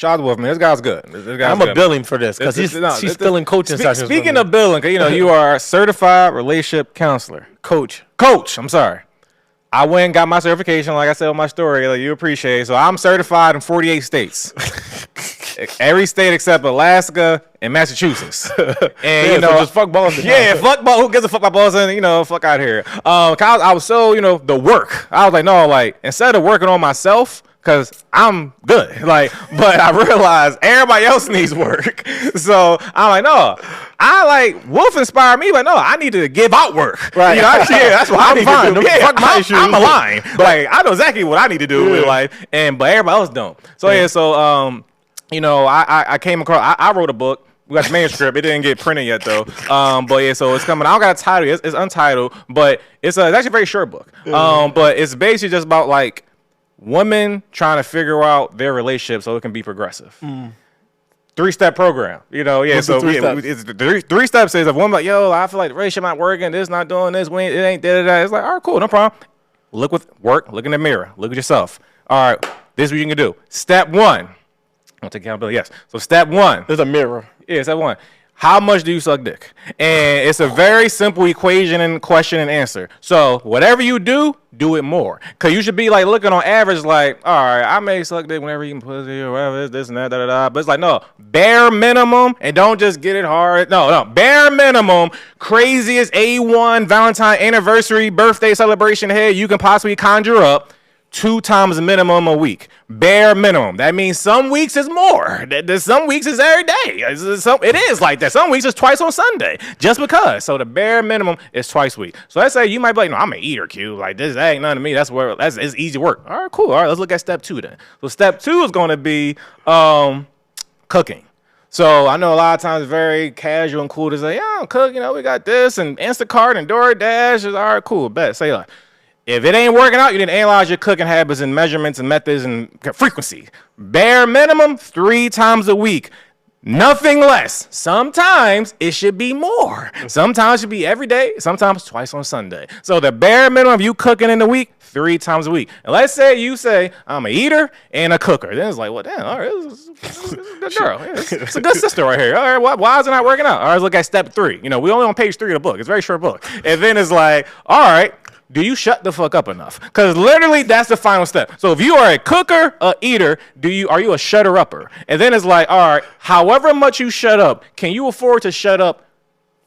Shout out to Wolfman. This guy's good. I'm going to bill him for this because she's still in coaching sessions. Speaking of billing, you are a certified relationship counselor. Coach, I'm sorry. I went and got my certification, like I said on my story, like you appreciate. So I'm certified in 48 states. Every state except Alaska and Massachusetts. And so just fuck Boston. Yeah, fuck Boston. Who gives a fuck about Boston? Fuck out here. I was so, the work. I was like, no, like instead of working on myself, because I'm good. But I realized everybody else needs work. So I'm like, no. Wolf inspired me, but no, I need to give out work. Right. That's what I need to do. Fuck my issues. I'm aligned. I know exactly what I need to do with life, but everybody else don't. So I came across. I wrote a book. We got the manuscript. It didn't get printed yet though. So it's coming. I don't got a title. It's untitled, but it's actually a very short book. But it's basically just about women trying to figure out their relationship so it can be progressive. 3-step program, What's So it's the 3 steps is if woman I feel like the relationship not working, this not doing this, it ain't da. It's like, all right, cool, no problem. Look in the mirror, look at yourself. All right, this is what you can do. Step 1, I'll take accountability. Yes. So step 1, there's a mirror. Yeah, step 1. How much do you suck dick? And it's a very simple equation and question and answer. So whatever you do it more. Because you should be looking on average all right, I may suck dick whenever you can pussy or whatever, this and that, da. But it's no, bare minimum, and don't just get it hard. No, bare minimum, craziest A1 Valentine anniversary birthday celebration head you can possibly conjure up. 2 times minimum a week. Bare minimum. That means some weeks is more. Some weeks is every day. It is like that. Some weeks is twice on Sunday. Just because. So the bare minimum is twice a week. So let's say you might be like, no, I'm an eater, Q. That ain't nothing to me. It's easy work. All right, cool. All right, let's look at step 2 then. So step 2 is going to be cooking. So I know a lot of times it's very casual and cool to say, yeah, I don't cook. We got this and Instacart and DoorDash. Is all right, cool. Bet. Say like. If it ain't working out, you didn't analyze your cooking habits and measurements and methods and frequency. Bare minimum, 3 times a week. Nothing less. Sometimes it should be more. Sometimes it should be every day. Sometimes twice on Sunday. So the bare minimum of you cooking in the week, 3 times a week. And let's say you say, I'm an eater and a cooker. Then it's like, well, damn, all right, this is a good girl. Yeah, it's a good sister right here. All right, why is it not working out? All right, let's look at step 3. We only on page 3 of the book. It's a very short book. And then it's like, all right, do you shut the fuck up enough? Because literally that's the final step. So if you are a cooker, a eater, are you a shutter-upper? And then it's like, all right, however much you shut up, can you afford to shut up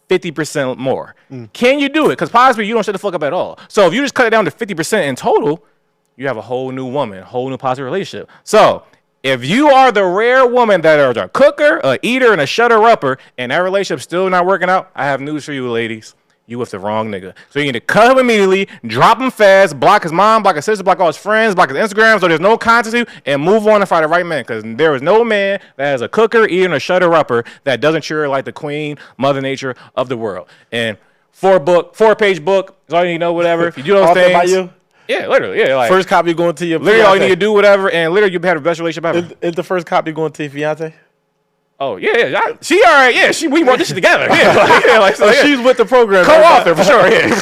50% more? Can you do it? Because possibly you don't shut the fuck up at all. So if you just cut it down to 50% in total, you have a whole new woman, a whole new positive relationship. So if you are the rare woman that are a cooker, a eater, and a shutter-upper, and that relationship still not working out, I have news for you, ladies. You with the wrong nigga. So you need to cut him immediately, drop him fast, block his mom, block his sister, block all his friends, block his Instagram so there's no contact to you, and move on and find the right man. Because there is no man that has a cooker, eating, a shutter-upper that doesn't treat her like the queen, mother nature of the world. And 4-page book is all you need to know, whatever. If you do those things. By you? Yeah, literally. Yeah, first copy going to your literally fiance. All you need to do, whatever, and literally you have the best relationship ever. Is the first copy going to your fiance? Oh yeah. She all right. Yeah, we wrote this shit together. Yeah, she's with the program. Co-author for sure. Yeah.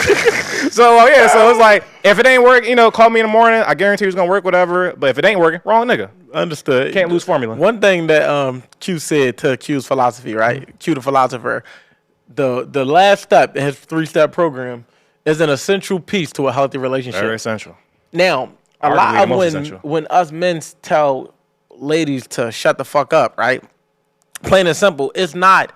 So it's like if it ain't work, call me in the morning. I guarantee it's gonna work, whatever. But if it ain't working, wrong nigga. Understood. Can't lose formula. One thing that Q said to Q's philosophy, right? Q the philosopher, the last step in his 3-step program is an essential piece to a healthy relationship. Very essential. Now, a lot of when us men tell ladies to shut the fuck up, right? Plain and simple, it's not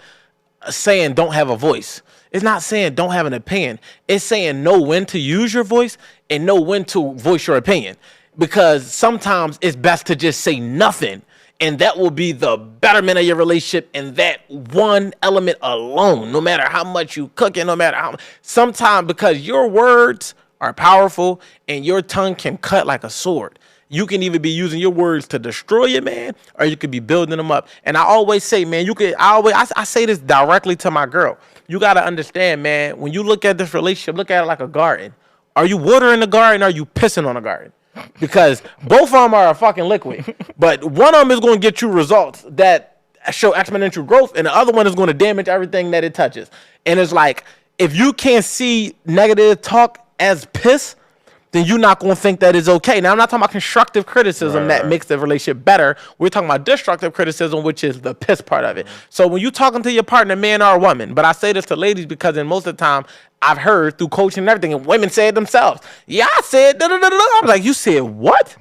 saying don't have a voice. It's not saying don't have an opinion. It's saying know when to use your voice and know when to voice your opinion. Because sometimes it's best to just say nothing, and that will be the betterment of your relationship in that one element alone, no matter how much you cooking, no matter how much. Sometimes because your words are powerful and your tongue can cut like a sword. You can either be using your words to destroy your man, or you could be building them up. And I always say, man, I say this directly to my girl. You got to understand, man, when you look at this relationship, look at it like a garden. Are you watering the garden, or are you pissing on the garden? Because both of them are a fucking liquid. But one of them is going to get you results that show exponential growth, and the other one is going to damage everything that it touches. And it's like, if you can't see negative talk as piss, then you're not going to think that is okay. Now, I'm not talking about constructive criticism that makes the relationship better. We're talking about destructive criticism, which is the piss part of it. So when you're talking to your partner, man or woman, but I say this to ladies because in most of the time, I've heard through coaching and everything, and women say it themselves. Yeah, I said da-da-da-da. I'm like, you said what?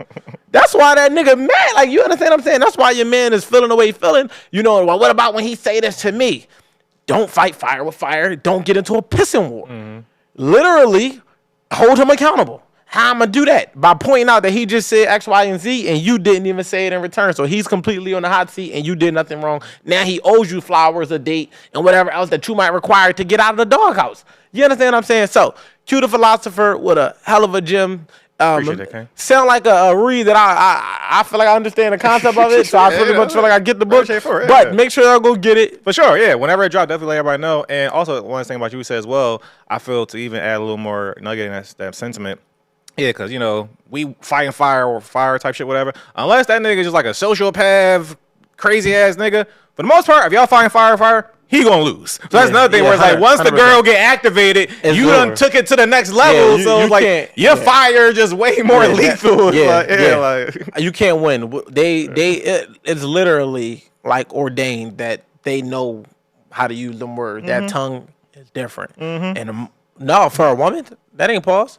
That's why that nigga mad. Like, you understand what I'm saying? That's why your man is feeling the way he's feeling. You know, well, what about when he say this to me? Don't fight fire with fire. Don't get into a pissing war. Literally, hold him accountable. How I'm going to do that? By pointing out that he just said X, Y, and Z, and you didn't even say it in return. So he's completely on the hot seat, and you did nothing wrong. Now he owes you flowers, a date, and whatever else that you might require to get out of the doghouse. You understand what I'm saying? So, Q the philosopher with a hell of a gym. Sound like a read that I feel like I understand the concept of it, so I pretty much feel like I get the book. But make sure y'all go get it. For sure, yeah. Whenever it drops, definitely let everybody know. And also, one thing about you said as well, I feel to even add a little more nugget in that sentiment. Yeah, because, you know, we fighting fire or fire type shit, whatever. Unless that nigga just like a sociopath, crazy ass nigga. For the most part, if y'all fighting fire, he gonna lose. So that's another thing where it's like once the girl get activated, you done took it to the next level. So it's like your fire just way more lethal. Like you can't win. It's literally like ordained that they know how to use them words. That tongue is different. And no, for a woman, that ain't pause.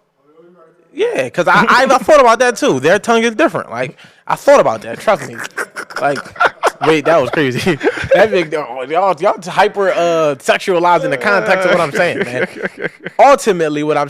Yeah, because I thought about that too. Their tongue is different. Like, I thought about that. Trust me. Like, wait, that was crazy. That big, y'all hyper sexualizing the context of what I'm saying, man. Ultimately, what I'm